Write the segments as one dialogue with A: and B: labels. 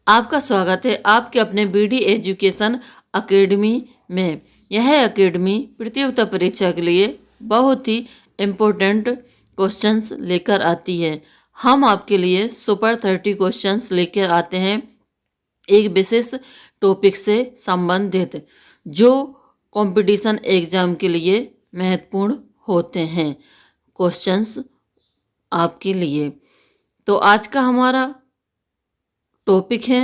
A: आपका स्वागत है आपके अपने बीडी एजुकेशन अकेडमी में। यह अकेडमी प्रतियोगिता परीक्षा के लिए बहुत ही इम्पोर्टेंट क्वेश्चंस लेकर आती है। हम आपके लिए सुपर 30 क्वेश्चंस लेकर आते हैं एक विशेष टॉपिक से संबंधित, जो कंपटीशन एग्जाम के लिए महत्वपूर्ण होते हैं क्वेश्चंस आपके लिए। तो आज का हमारा टॉपिक है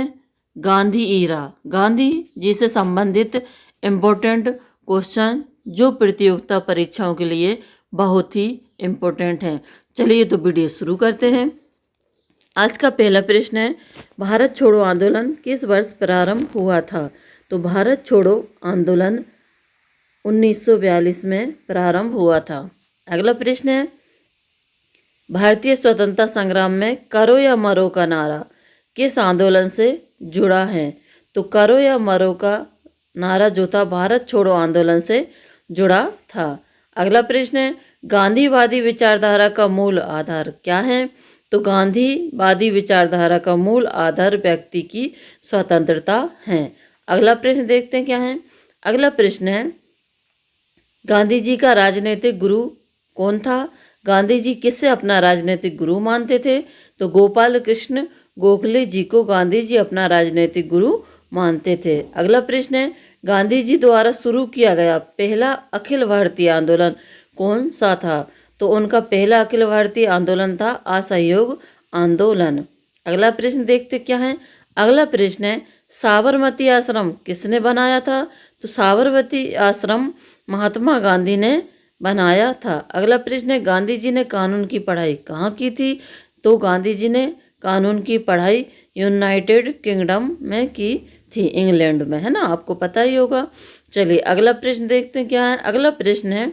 A: गांधी ईरा, गांधी जी से संबंधित इम्पोर्टेंट क्वेश्चन जो प्रतियोगिता परीक्षाओं के लिए बहुत ही इम्पोर्टेंट हैं। चलिए तो वीडियो शुरू करते हैं। आज का पहला प्रश्न है, भारत छोड़ो आंदोलन किस वर्ष प्रारंभ हुआ था? तो भारत छोड़ो आंदोलन 1942 में प्रारंभ हुआ था। अगला प्रश्न है, भारतीय स्वतंत्रता संग्राम में करो या मरो का नारा किस आंदोलन से जुड़ा है? तो करो या मरो का नारा जो था भारत छोड़ो आंदोलन से जुड़ा था। अगला प्रश्न है, गांधीवादी विचारधारा का मूल आधार क्या है? तो गांधीवादी विचारधारा का मूल आधार व्यक्ति की स्वतंत्रता है। अगला प्रश्न देखते हैं क्या है। अगला प्रश्न है, गांधी जी का राजनीतिक गुरु कौन था? गांधी जी किससे अपना राजनीतिक गुरु मानते थे? तो गोपाल कृष्ण गोखले जी को गांधी जी अपना राजनीतिक गुरु मानते थे। अगला प्रश्न है, गांधी जी द्वारा शुरू किया गया पहला अखिल भारतीय आंदोलन कौन सा था? तो उनका पहला अखिल भारतीय आंदोलन था असहयोग आंदोलन। अगला प्रश्न देखते क्या है। अगला प्रश्न है, साबरमती आश्रम किसने बनाया था? तो साबरमती आश्रम महात्मा गांधी ने बनाया था। अगला प्रश्न है, गांधी जी ने कानून की पढ़ाई कहाँ की थी? तो गांधी जी ने कानून की पढ़ाई यूनाइटेड किंगडम में की थी, इंग्लैंड में, है ना, आपको पता ही होगा। चलिए अगला प्रश्न देखते हैं क्या है। अगला प्रश्न है,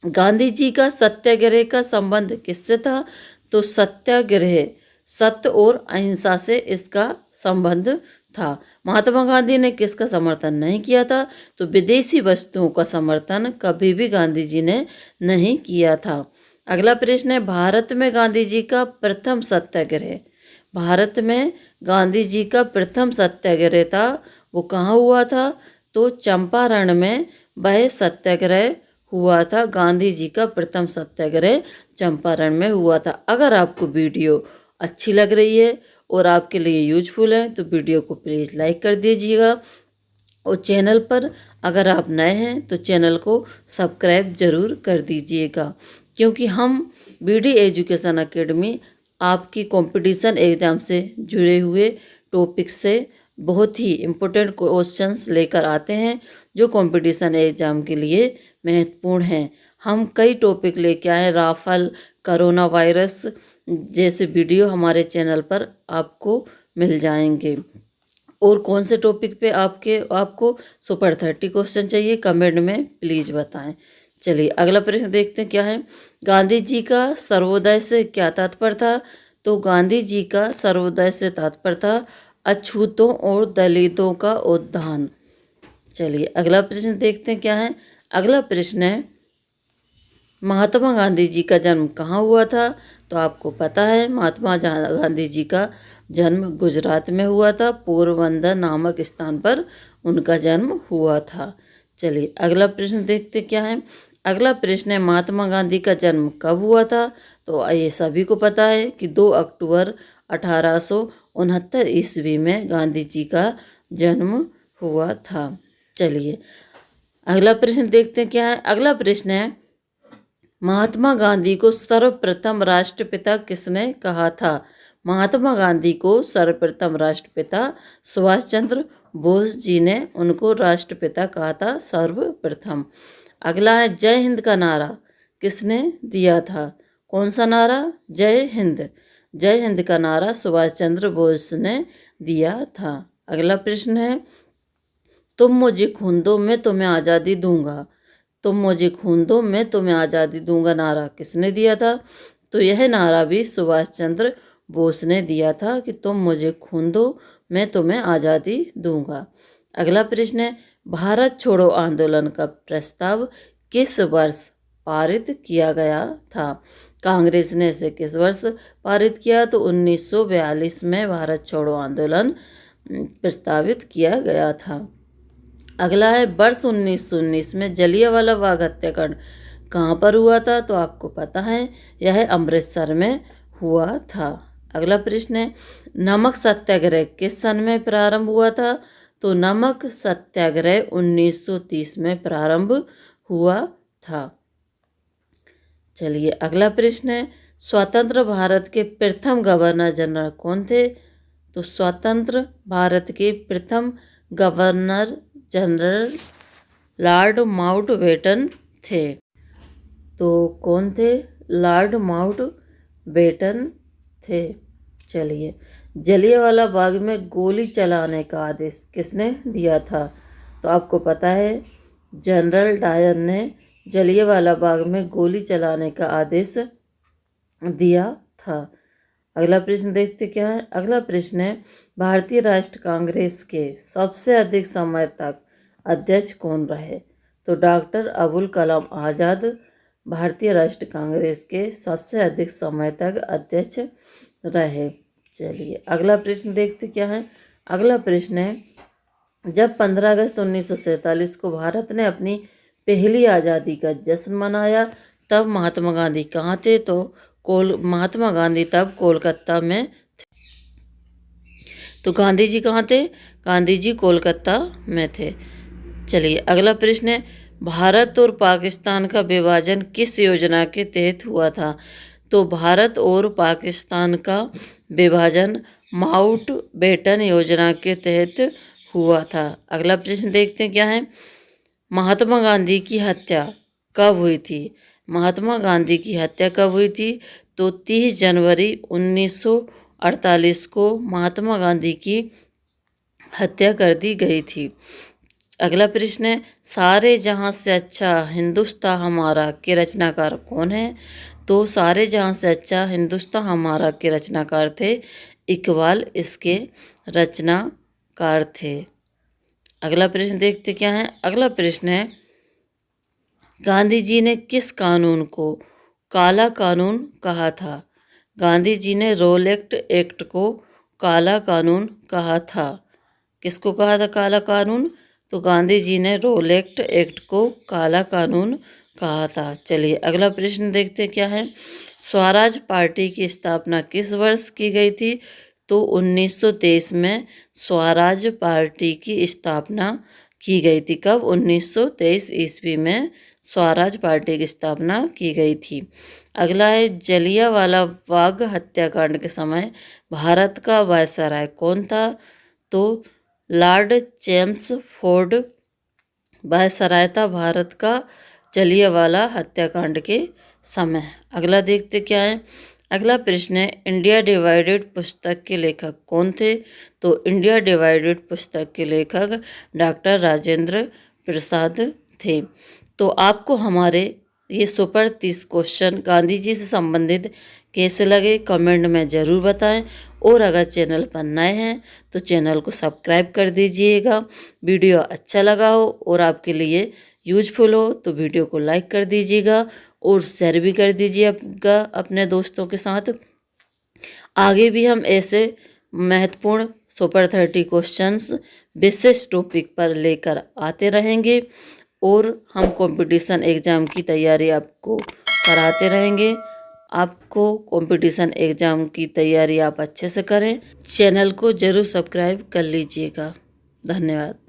A: गांधी जी का सत्याग्रह का संबंध किससे था? तो सत्याग्रह सत्य और अहिंसा से इसका संबंध था। महात्मा गांधी ने किसका समर्थन नहीं किया था? तो विदेशी वस्तुओं का समर्थन कभी भी गांधी जी ने नहीं किया था। अगला प्रश्न है, भारत में गांधी जी का प्रथम सत्याग्रह, भारत में गांधी जी का प्रथम सत्याग्रह था वो कहाँ हुआ था? तो चंपारण में वह सत्याग्रह हुआ था। गांधी जी का प्रथम सत्याग्रह चंपारण में हुआ था। अगर आपको वीडियो अच्छी लग रही है और आपके लिए यूजफुल है तो वीडियो को प्लीज़ लाइक कर दीजिएगा, और चैनल पर अगर आप नए हैं तो चैनल को सब्सक्राइब जरूर कर दीजिएगा, क्योंकि हम बीडी एजुकेशन अकेडमी आपकी कंपटीशन एग्ज़ाम से जुड़े हुए टॉपिक से बहुत ही इम्पोर्टेंट क्वेश्चंस लेकर आते हैं जो कंपटीशन एग्ज़ाम के लिए महत्वपूर्ण हैं। हम कई टॉपिक लेके आए, राफेल, कोरोना वायरस जैसे वीडियो हमारे चैनल पर आपको मिल जाएंगे। और कौन से टॉपिक पे आपको सुपर 30 क्वेश्चन चाहिए कमेंट में प्लीज़ बताएं। चलिए अगला प्रश्न देखते हैं क्या है। गांधी जी का सर्वोदय से क्या तात्पर्य था? तो गांधी जी का सर्वोदय से तात्पर्य था अछूतों और दलितों का उत्थान। चलिए अगला प्रश्न देखते हैं क्या है। अगला प्रश्न है, महात्मा गांधी जी का जन्म कहाँ हुआ था? तो आपको पता है महात्मा गांधी जी का जन्म गुजरात में हुआ था, पोरबंदर नामक स्थान पर उनका जन्म हुआ था। चलिए अगला प्रश्न देखते क्या है। अगला प्रश्न है, महात्मा गांधी का जन्म कब हुआ था? तो ये सभी को पता है कि 2 अक्टूबर 1869 ईस्वी में गांधी जी का जन्म हुआ था। चलिए अगला प्रश्न देखते हैं क्या है। अगला प्रश्न है, महात्मा गांधी को सर्वप्रथम राष्ट्रपिता किसने कहा था? महात्मा गांधी को सर्वप्रथम राष्ट्रपिता सुभाष चंद्र बोस जी ने उनको राष्ट्रपिता कहा था सर्वप्रथम। अगला है, जय हिंद का नारा किसने दिया था? कौन सा नारा? जय हिंद। जय हिंद का नारा सुभाष चंद्र बोस ने दिया था। अगला प्रश्न है, तुम मुझे खून दो मैं तुम्हें आज़ादी दूंगा, तुम मुझे खून दो मैं तुम्हें आज़ादी दूंगा नारा किसने दिया था? तो यह नारा भी सुभाष चंद्र बोस ने दिया था कि तुम मुझे खून दो मैं तुम्हें आज़ादी दूंगा। अगला प्रश्न है, भारत छोड़ो आंदोलन का प्रस्ताव किस वर्ष पारित किया गया था? कांग्रेस ने इसे किस वर्ष पारित किया? तो 1942 में भारत छोड़ो आंदोलन प्रस्तावित किया गया था। अगला है वर्ष 1919 में जलियांवाला बाग हत्याकांड कहाँ पर हुआ था? तो आपको पता है यह अमृतसर में हुआ था। अगला प्रश्न है नमक सत्याग्रह किस सन में प्रारंभ हुआ था? तो नमक सत्याग्रह 1930 में प्रारंभ हुआ था। चलिए अगला प्रश्न है स्वतंत्र भारत के प्रथम गवर्नर जनरल कौन थे? तो स्वतंत्र भारत के प्रथम गवर्नर जनरल लॉर्ड माउंटबेटन थे। तो कौन थे? लॉर्ड माउंटबेटन थे। चलिए जलियांवाला बाग में गोली चलाने का आदेश किसने दिया था? तो आपको पता है जनरल डायर ने जलियांवाला बाग में गोली चलाने का आदेश दिया था। अगला प्रश्न देखते क्या है। अगला प्रश्न है भारतीय राष्ट्रीय कांग्रेस के सबसे अधिक समय तक अध्यक्ष कौन रहे? तो डॉक्टर अबुल कलाम आज़ाद भारतीय राष्ट्रीय कांग्रेस के सबसे अधिक समय तक अध्यक्ष रहे। चलिए अगला प्रश्न देखते क्या है। अगला प्रश्न है जब 15 अगस्त 1947 को भारत ने अपनी पहली आज़ादी का जश्न मनाया तब महात्मा गांधी कहाँ थे? तो महात्मा गांधी तब कोलकाता में थे। तो गांधी जी कहाँ थे? गांधी जी कोलकाता में थे। चलिए अगला प्रश्न है भारत और पाकिस्तान का विभाजन किस योजना के तहत हुआ था? तो भारत और पाकिस्तान का विभाजन माउंटबेटन योजना के तहत हुआ था। अगला प्रश्न देखते हैं क्या है। महात्मा गांधी की हत्या कब हुई थी? महात्मा गांधी की हत्या कब हुई थी? तो 30 जनवरी 1948 को महात्मा गांधी की हत्या कर दी गई थी। अगला प्रश्न है सारे जहां से अच्छा हिंदुस्तान हमारा के रचनाकार कौन है? तो सारे जहां से अच्छा हिंदुस्तान हमारा के रचनाकार थे इकबाल इसके रचनाकार थे। अगला प्रश्न देखते क्या है। अगला प्रश्न है गांधी जी ने किस कानून को काला कानून कहा था? गांधी जी ने रोलेक्ट एक्ट को काला कानून कहा था। किसको कहा था काला कानून? तो गांधी जी ने रोलेक्ट एक्ट को काला कानून कहा था। चलिए अगला प्रश्न देखते क्या है। स्वराज पार्टी की स्थापना किस वर्ष की गई थी? तो 1923 में स्वराज पार्टी की स्थापना की गई थी। कब? 1923 ईस्वी में स्वराज पार्टी की स्थापना की गई थी। अगला है जलियांवाला बाग हत्याकांड के समय भारत का वायसराय कौन था? तो लॉर्ड चेम्सफोर्ड वायसराय था भारत का जलियांवाला हत्याकांड के समय। अगला देखते क्या है। अगला प्रश्न है इंडिया डिवाइडेड पुस्तक के लेखक कौन थे? तो इंडिया डिवाइडेड पुस्तक के लेखक डॉक्टर राजेंद्र प्रसाद थे। तो आपको हमारे ये सुपर 30 क्वेश्चन गांधी जी से संबंधित कैसे लगे कमेंट में ज़रूर बताएं। और अगर चैनल पर नए हैं तो चैनल को सब्सक्राइब कर दीजिएगा। वीडियो अच्छा लगा हो और आपके लिए यूजफुल हो तो वीडियो को लाइक कर दीजिएगा और शेयर भी कर दीजिएगा अपने दोस्तों के साथ। आगे भी हम ऐसे महत्वपूर्ण सुपर 30 क्वेश्चंस विशेष टॉपिक पर लेकर आते रहेंगे और हम कंपटीशन एग्ज़ाम की तैयारी आपको कराते रहेंगे। आपको कंपटीशन एग्ज़ाम की तैयारी आप अच्छे से करें। चैनल को ज़रूर सब्सक्राइब कर लीजिएगा। धन्यवाद।